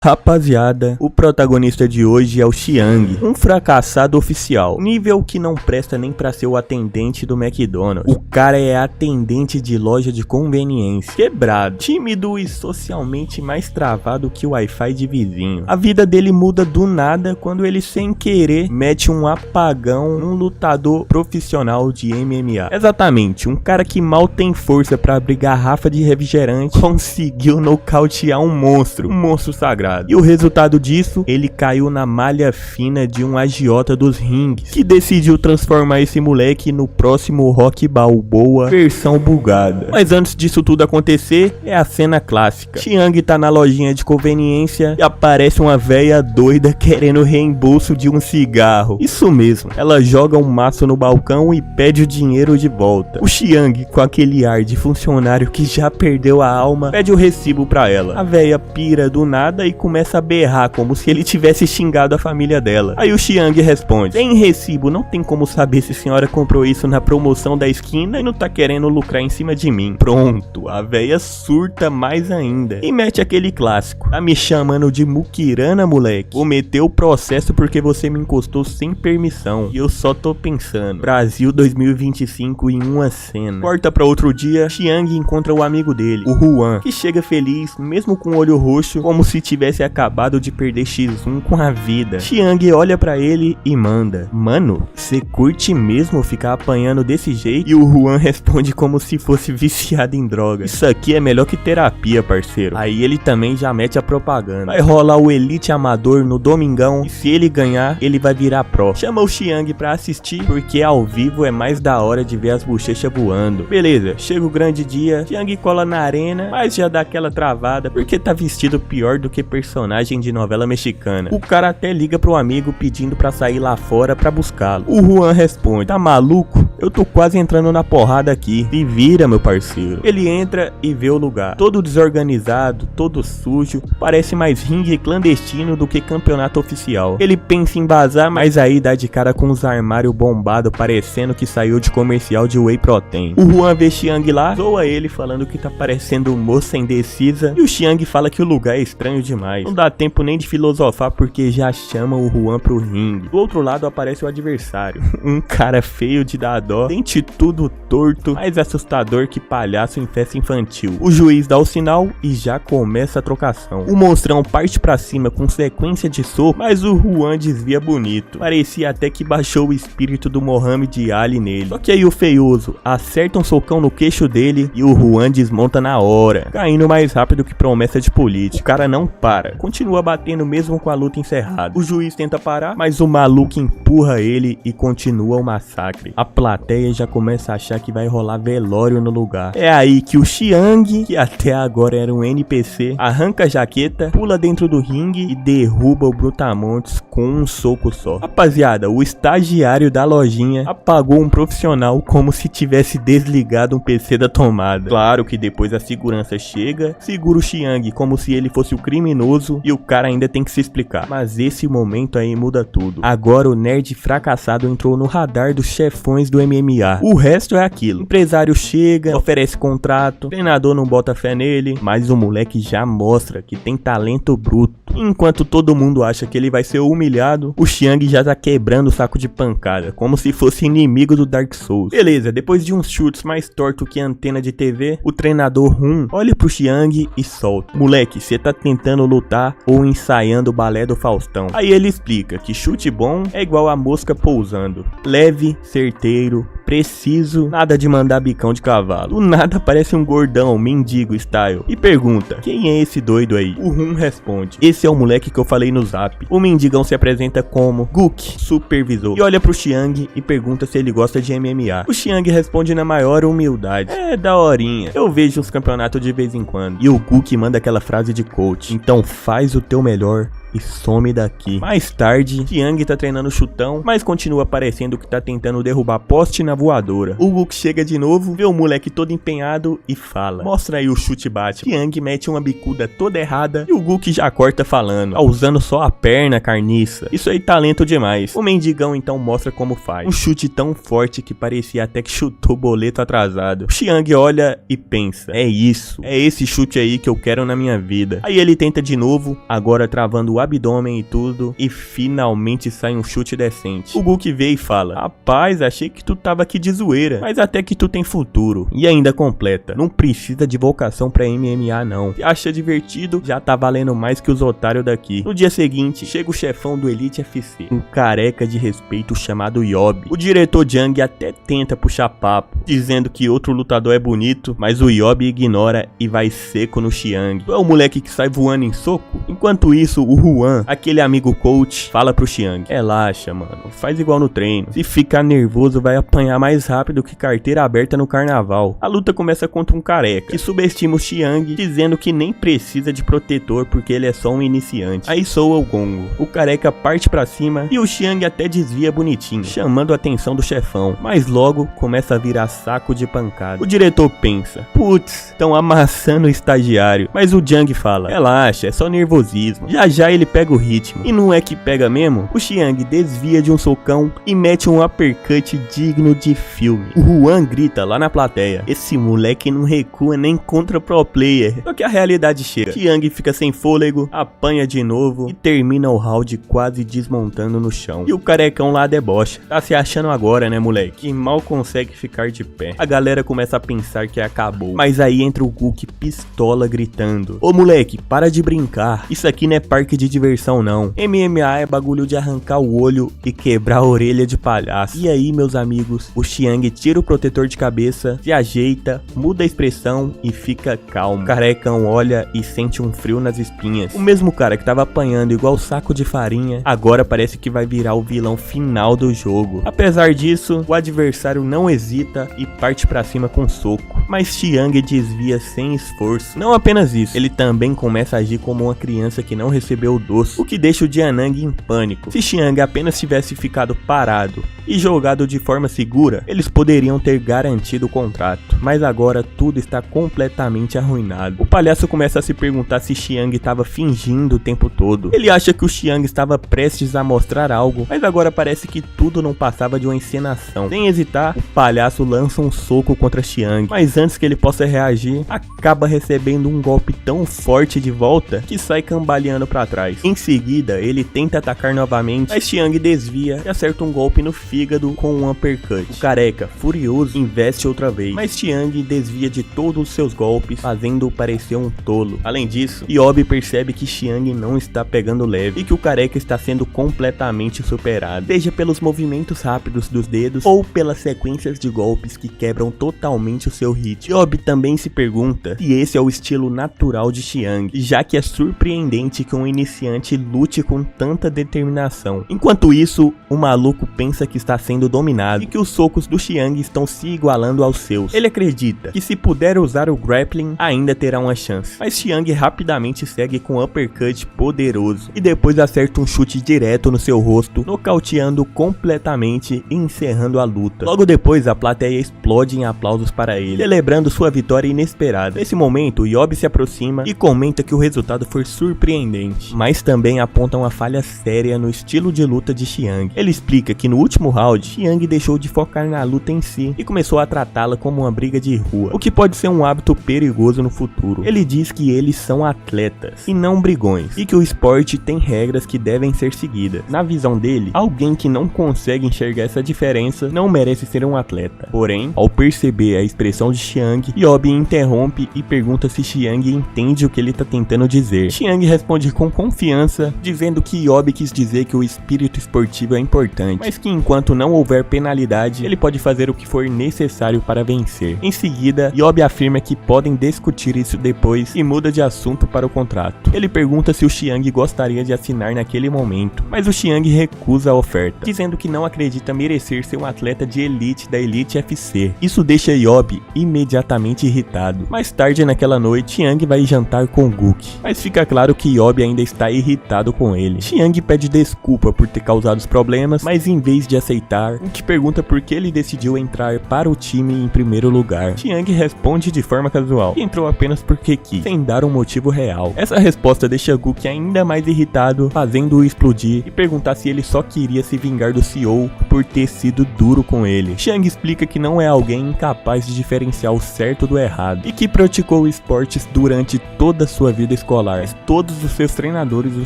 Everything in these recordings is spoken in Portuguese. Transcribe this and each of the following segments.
Rapaziada, o protagonista de hoje é o Xiang, um fracassado oficial, nível que não presta nem pra ser o atendente do McDonald's. O cara é atendente de loja de conveniência, quebrado, tímido e socialmente mais travado que o Wi-Fi de vizinho. A vida dele muda do nada quando ele sem querer mete um apagão num lutador profissional de MMA. Exatamente, um cara que mal tem força pra abrir garrafa de refrigerante conseguiu nocautear um monstro sagrado. E o resultado disso, ele caiu na malha fina de um agiota dos rings, que decidiu transformar esse moleque no próximo Rocky Balboa versão bugada. Mas antes disso tudo acontecer, é a cena clássica. Xiang tá na lojinha de conveniência e aparece uma véia doida querendo reembolso de um cigarro. Isso mesmo, ela joga um maço no balcão e pede o dinheiro de volta. O Xiang, com aquele ar de funcionário que já perdeu a alma, pede o recibo pra ela. A véia pira do nada e começa a berrar como se ele tivesse xingado a família dela. Aí o Xiang responde: tem recibo, não tem como saber se a senhora comprou isso na promoção da esquina e não tá querendo lucrar em cima de mim. Pronto, a véia surta mais ainda e mete aquele clássico: tá me chamando de muquirana, moleque? Vou meter o processo porque você me encostou sem permissão. E eu só tô pensando, Brasil 2025 em uma cena. Corta pra outro dia, Xiang encontra o amigo dele, o Juan, que chega feliz, mesmo com o olho roxo, como se tivesse acabado de perder X1 com a vida. Xiang olha pra ele e manda: mano, cê curte mesmo ficar apanhando desse jeito? E o Juan responde como se fosse viciado em droga: isso aqui é melhor que terapia, parceiro. Aí ele também já mete a propaganda: vai rolar o Elite Amador no domingão e se ele ganhar, ele vai virar pro. Chama o Xiang pra assistir porque ao vivo é mais da hora de ver as bochechas voando. Beleza, chega o grande dia, Xiang cola na arena, mas já dá aquela travada porque tá vestido pior do que personagem de novela mexicana. O cara até liga pro amigo pedindo pra sair lá fora pra buscá-lo. O Juan responde: tá maluco? Eu tô quase entrando na porrada aqui. Se vira, meu parceiro. Ele entra e vê o lugar todo desorganizado, todo sujo, parece mais ringue clandestino do que campeonato oficial. Ele pensa em vazar, mas aí dá de cara com os armários bombados parecendo que saiu de comercial de Whey Protein. O Juan vê Xiang lá, zoa ele falando que tá parecendo moça indecisa e o Xiang fala que o lugar é estranho demais. Não dá tempo nem de filosofar porque já chama o Juan pro ringue. Do outro lado aparece o adversário, um cara feio de dar dó, dente tudo torto, mais assustador que palhaço em festa infantil. O juiz dá o sinal e já começa a trocação. O monstrão parte pra cima com sequência de soco, mas o Juan desvia bonito. Parecia até que baixou o espírito do Mohamed Ali nele. Só que aí o feioso acerta um socão no queixo dele e o Juan desmonta na hora, caindo mais rápido que promessa de político. O cara não para, continua batendo mesmo com a luta encerrada. O juiz tenta parar, mas o maluco empurra ele e continua o massacre. A plateia já começa a achar que vai rolar velório no lugar. É aí que o Xiang, que até agora era um NPC, arranca a jaqueta, pula dentro do ringue e derruba o Brutamontes com um soco só. Rapaziada, o estagiário da lojinha apagou um profissional como se tivesse desligado um PC da tomada. Claro que depois a segurança chega, segura o Xiang como se ele fosse o criminoso e o cara ainda tem que se explicar. Mas esse momento aí muda tudo. Agora o nerd fracassado entrou no radar dos chefões do MMA. O resto é aquilo: empresário chega, oferece contrato, treinador não bota fé nele, mas o moleque já mostra que tem talento bruto. Enquanto todo mundo acha que ele vai ser humilhado, o Xiang já tá quebrando o saco de pancada, como se fosse inimigo do Dark Souls. Beleza, depois de uns chutes mais torto que antena de TV, o treinador olha pro Xiang e solta: moleque, cê tá tentando lutar ou ensaiando o balé do Faustão? Aí ele explica que chute bom é igual a mosca pousando, leve, certeiro, preciso, nada de mandar bicão de cavalo. Do nada aparece um gordão, mendigo style, e pergunta: quem é esse doido aí? O Rum responde: esse é o moleque que eu falei no zap. O mendigão se apresenta como Guk, supervisor, e olha pro Xiang e pergunta se ele gosta de MMA. O Xiang responde na maior humildade: é daorinha, eu vejo os campeonatos de vez em quando. E o Guk manda aquela frase de coach: então faz o teu melhor e some daqui. Mais tarde, Xiang tá treinando chutão, mas continua parecendo que tá tentando derrubar poste na voadora. O Guk chega de novo, vê o moleque todo empenhado e fala: mostra aí o chute bate. Xiang mete uma bicuda toda errada e o Guk já corta falando: tá usando só a perna, carniça. Isso aí talento demais. O mendigão então mostra como faz. Um chute tão forte que parecia até que chutou boleto atrasado. O Xiang olha e pensa: é isso, é esse chute aí que eu quero na minha vida. Aí ele tenta de novo, agora travando o abdômen e tudo, e finalmente sai um chute decente. O Guk vê e fala: rapaz, achei que tu tava aqui de zoeira, mas até que tu tem futuro. E ainda completa: não precisa de vocação pra MMA não. Se acha divertido, já tá valendo mais que os otários daqui. No dia seguinte, chega o chefão do Elite FC, um careca de respeito chamado Yobi. O diretor Jang até tenta puxar papo, dizendo que outro lutador é bonito, mas o Yobi ignora e vai seco no Xiang. Tu é o moleque que sai voando em soco? Enquanto isso, o Juan, aquele amigo coach, fala pro Xiang: relaxa, mano, faz igual no treino. Se ficar nervoso, vai apanhar mais rápido que carteira aberta no carnaval. A luta começa contra um careca, que subestima o Xiang, dizendo que nem precisa de protetor porque ele é só um iniciante. Aí soa o gongo. O careca parte pra cima e o Xiang até desvia bonitinho, chamando a atenção do chefão. Mas logo começa a virar saco de pancada. O diretor pensa: putz, estão amassando o estagiário. Mas o Jang fala: relaxa, é só nervosismo. Já já ele pega o ritmo. E não é que pega mesmo? O Xiang desvia de um socão e mete um uppercut digno de filme. O Juan grita lá na plateia: esse moleque não recua nem contra pro player. Só que a realidade chega. Xiang fica sem fôlego, apanha de novo e termina o round quase desmontando no chão. E o carecão lá debocha: tá se achando agora, né, moleque? E mal consegue ficar de pé. A galera começa a pensar que acabou. Mas aí entra o Guk pistola gritando: ô moleque, para de brincar. Isso aqui não é parque de diversão não. MMA é bagulho de arrancar o olho e quebrar a orelha de palhaço. E aí, meus amigos, o Xiang tira o protetor de cabeça, se ajeita, muda a expressão e fica calmo. O carecão olha e sente um frio nas espinhas. O mesmo cara que tava apanhando igual saco de farinha, agora parece que vai virar o vilão final do jogo. Apesar disso, o adversário não hesita e parte pra cima com soco. Mas Xiang desvia sem esforço. Não apenas isso, ele também começa a agir como uma criança que não recebeu o doce, o que deixa o Jianang em pânico. Se Xiang apenas tivesse ficado parado e jogado de forma segura, eles poderiam ter garantido o contrato. Mas agora tudo está completamente arruinado. O palhaço começa a se perguntar se Xiang estava fingindo o tempo todo. Ele acha que o Xiang estava prestes a mostrar algo, mas agora parece que tudo não passava de uma encenação. Sem hesitar, o palhaço lança um soco contra Xiang, mas antes que ele possa reagir, acaba recebendo um golpe tão forte de volta que sai cambaleando para trás. Em seguida, ele tenta atacar novamente, mas Xiang desvia e acerta um golpe no fígado com um uppercut. O careca, furioso, investe outra vez, mas Xiang desvia de todos os seus golpes, fazendo-o parecer um tolo. Além disso, Yobi percebe que Xiang não está pegando leve e que o careca está sendo completamente superado, seja pelos movimentos rápidos dos dedos ou pelas sequências de golpes que quebram totalmente o seu ritmo. Yobi também se pergunta se esse é o estilo natural de Xiang, já que é surpreendente que um iniciante lute com tanta determinação. Enquanto isso, o maluco pensa que está sendo dominado e que os socos do Xiang estão se igualando aos seus. Ele acredita que se puder usar o grappling, ainda terá uma chance. Mas Xiang rapidamente segue com um uppercut poderoso e depois acerta um chute direto no seu rosto, nocauteando completamente e encerrando a luta. Logo depois, a plateia explode em aplausos para ele, celebrando sua vitória inesperada. Nesse momento, Yobi se aproxima e comenta que o resultado foi surpreendente, mas também aponta uma falha séria no estilo de luta de Xiang. Ele explica que no último round, Xiang deixou de focar na luta em si e começou a tratá-la como uma briga de rua, o que pode ser um hábito perigoso no futuro. Ele diz que eles são atletas e não brigões, e que o esporte tem regras que devem ser seguidas. Na visão dele, alguém que não consegue enxergar essa diferença não merece ser um atleta. Porém, ao perceber a expressão de Xiang, Yobi interrompe e pergunta se Xiang entende o que ele está tentando dizer. Xiang responde com confiança, dizendo que Yobi quis dizer que o espírito esportivo é importante, mas que enquanto não houver penalidade, ele pode fazer o que for necessário para vencer. Em seguida, Yobi afirma que podem discutir isso depois e muda de assunto para o contrato. Ele pergunta se o Xiang gostaria de assinar naquele momento, mas o Xiang recusa a oferta, dizendo que não acredita merecer ser um atleta de elite da Elite FC. Isso deixa Yobi imediatamente irritado. Mais tarde naquela noite, Xiang vai jantar com Guk, mas fica claro que Yobi ainda está está irritado com ele. Xiang pede desculpa por ter causado os problemas, mas em vez de aceitar, Guk pergunta por que ele decidiu entrar para o time em primeiro lugar. Xiang responde de forma casual que entrou apenas porque quis, sem dar um motivo real. Essa resposta deixa Guk ainda mais irritado, fazendo-o explodir e perguntar se ele só queria se vingar do CEO por ter sido duro com ele. Xiang explica que não é alguém incapaz de diferenciar o certo do errado e que praticou esportes durante toda a sua vida escolar, mas todos os seus treinadores o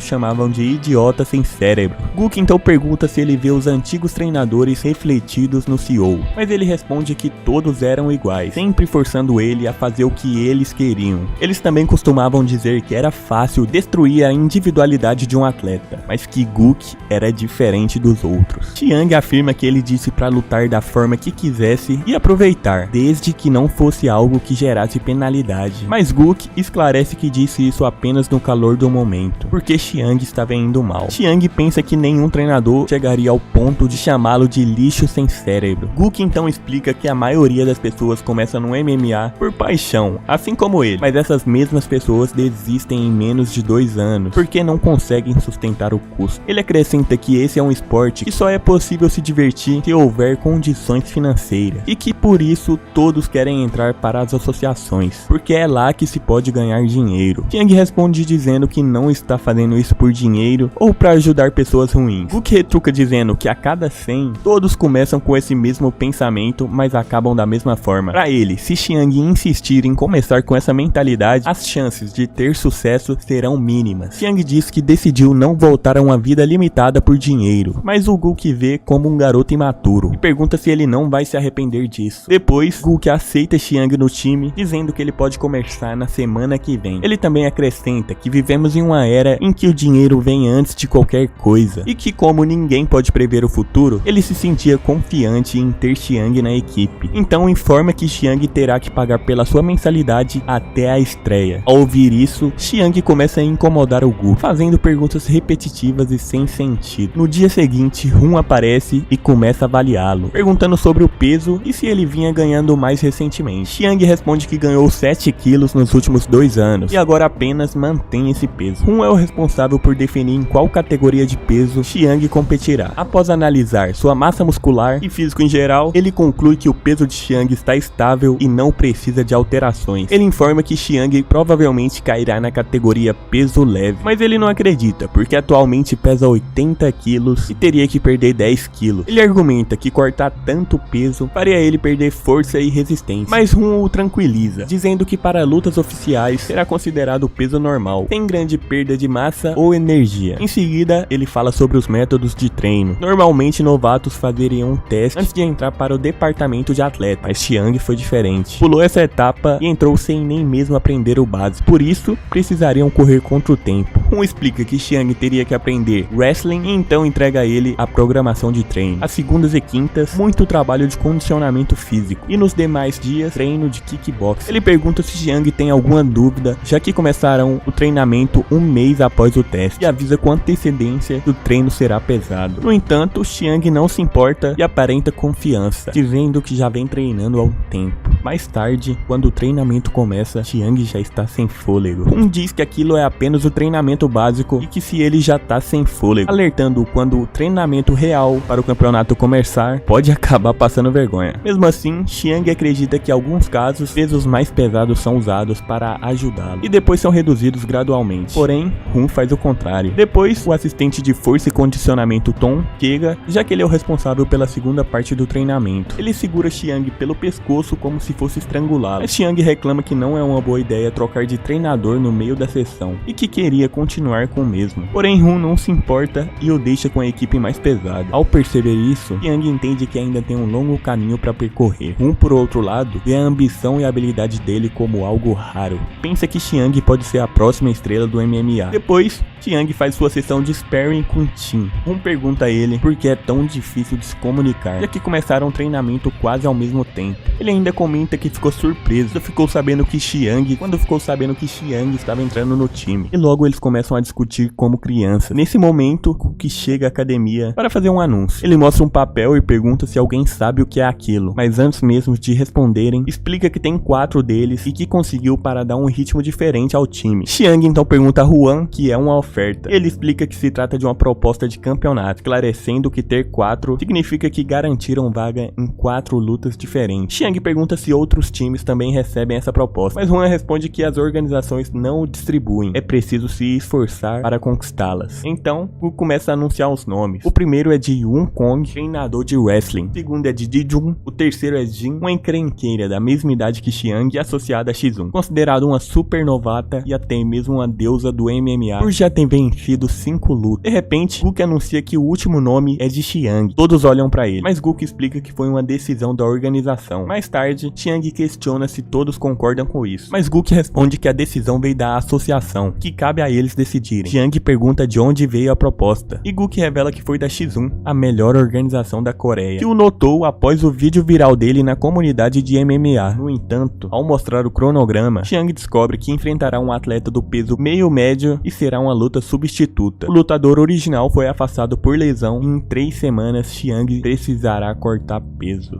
chamavam de idiota sem cérebro. Guk então pergunta se ele vê os antigos treinadores refletidos no CEO, mas ele responde que todos eram iguais, sempre forçando ele a fazer o que eles queriam. Eles também costumavam dizer que era fácil destruir a individualidade de um atleta, mas que Guk era diferente dos outros. Xiang afirma que ele disse para lutar da forma que quisesse e aproveitar, desde que não fosse algo que gerasse penalidade. Mas Guk esclarece que disse isso apenas no calor do momento, porque Xiang estava indo mal. Xiang pensa que nenhum treinador chegaria ao ponto de chamá-lo de lixo sem cérebro. Guk então explica que a maioria das pessoas começa no MMA por paixão, assim como ele, mas essas mesmas pessoas desistem em menos de 2 anos, porque não conseguem sustentar o custo. Ele acrescenta que esse é um esporte que só é possível se divertir se houver condições financeiras, e que por isso todos querem entrar para as associações, porque é lá que se pode ganhar dinheiro. Xiang responde dizendo que não está fazendo isso por dinheiro ou para ajudar pessoas ruins. Guk retruca dizendo que a cada 100, todos começam com esse mesmo pensamento, mas acabam da mesma forma. Para ele, se Xiang insistir em começar com essa mentalidade, as chances de ter sucesso serão mínimas. Xiang diz que decidiu não voltar a uma vida limitada por dinheiro, mas o Guk vê como um garoto imaturo e pergunta se ele não vai se arrepender disso. Depois, Guk aceita Xiang no time, dizendo que ele pode começar na semana que vem. Ele também acrescenta que vivemos em uma era em que o dinheiro vem antes de qualquer coisa, e que como ninguém pode prever o futuro, ele se sentia confiante em ter Xiang na equipe. Então informa que Xiang terá que pagar pela sua mensalidade até a estreia. Ao ouvir isso, Xiang começa a incomodar o Guk, fazendo perguntas repetitivas e sem sentido. No dia seguinte, Hun aparece e começa a avaliá-lo, perguntando sobre o peso e se ele vinha ganhando mais recentemente. Xiang responde que ganhou 7 quilos nos últimos 2 anos e agora apenas mantém esse peso. Hun é o responsável por definir em qual categoria de peso Xiang competirá. Após analisar sua massa muscular e físico em geral, ele conclui que o peso de Xiang está estável e não precisa de alterações. Ele informa que Xiang provavelmente cairá na categoria peso leve, mas ele não acredita, porque atualmente pesa 80 quilos e teria que perder 10 quilos. Ele argumenta que cortar tanto peso faria ele perder força e resistência, mas Hun o tranquiliza, dizendo que para lutas oficiais será considerado peso normal, sem grande perda de massa ou energia. Em seguida, ele fala sobre os métodos de treino. Normalmente novatos fazeriam um teste antes de entrar para o departamento de atleta, mas Xiang foi diferente. Pulou essa etapa e entrou sem nem mesmo aprender o básico, por isso precisariam correr contra o tempo. Hun explica que Xiang teria que aprender wrestling e então entrega a ele a programação de treino. Às segundas e quintas, muito trabalho de condicionamento físico, e nos demais dias, treino de kickbox. Ele pergunta se Xiang tem alguma dúvida, já que começaram o treinamento um mês após o teste, e avisa com antecedência que o treino será pesado. No entanto, Xiang não se importa e aparenta confiança, dizendo que já vem treinando há um tempo. Mais tarde, quando o treinamento começa, Xiang já está sem fôlego. Hun diz que aquilo é apenas o treinamento básico e que se ele já está sem fôlego, alertando quando o treinamento real para o campeonato começar, pode acabar passando vergonha. Mesmo assim, Xiang acredita que em alguns casos, pesos mais pesados são usados para ajudá-lo, e depois são reduzidos gradualmente. Porém, Hun faz o contrário. Depois, o assistente de força e condicionamento Tom chega, já que ele é o responsável pela segunda parte do treinamento. Ele segura Xiang pelo pescoço como se fosse estrangulá-lo, mas Xiang reclama que não é uma boa ideia trocar de treinador no meio da sessão, e que queria continuar com o mesmo. Porém, Hun não se importa e o deixa com a equipe mais pesada. Ao perceber isso, Xiang entende que ainda tem um longo caminho para percorrer. Hun, por outro lado, vê a ambição e a habilidade dele como algo raro. Pensa que Xiang pode ser a próxima estrela do MMA. Depois, Xiang faz sua sessão de sparring com Tim. Hun pergunta a ele por que é tão difícil de se comunicar, já que começaram o treinamento quase ao mesmo tempo. Ele ainda comenta que ficou surpreso quando ficou sabendo que Xiang estava entrando no time. E logo eles começam a discutir como criança. Nesse momento, Guk chega à academia para fazer um anúncio. Ele mostra um papel e pergunta se alguém sabe o que é aquilo, mas antes mesmo de responderem, explica que tem 4 deles e que conseguiu para dar um ritmo diferente ao time. Xiang então pergunta a Huan, que é uma oferta. Ele explica que se trata de uma proposta de campeonato, esclarecendo que ter 4 significa que garantiram vaga em 4 lutas diferentes. Xiang pergunta se outros times também recebem essa proposta, mas Juan responde que as organizações não o distribuem, é preciso se esforçar para conquistá-las. Então, Gu começa a anunciar os nomes. O primeiro é de Wukong, treinador de wrestling. O segundo é de Dijun. O terceiro é Jin, uma encrenqueira da mesma idade que Xiang e associada a X1, considerado uma super novata e até mesmo uma deusa do MMA por já ter vencido 5 lutas. De repente, Guk anuncia que o último nome é de Xiang. Todos olham para ele, mas Guk explica que foi uma decisão da organização. Mais tarde, Xiang questiona se todos concordam com isso, mas Guk responde que a decisão veio da associação, que cabe a eles decidirem. Xiang pergunta de onde veio a proposta, e Guk revela que foi da X1, a melhor organização da Coreia, que o notou após o vídeo viral dele na comunidade de MMA. No entanto, ao mostrar o cronograma, Xiang descobre que enfrentará um atleta do peso meio-médio e será uma luta substituta. O lutador original foi afastado por lesão e em 3 semanas Xiang precisará cortar peso.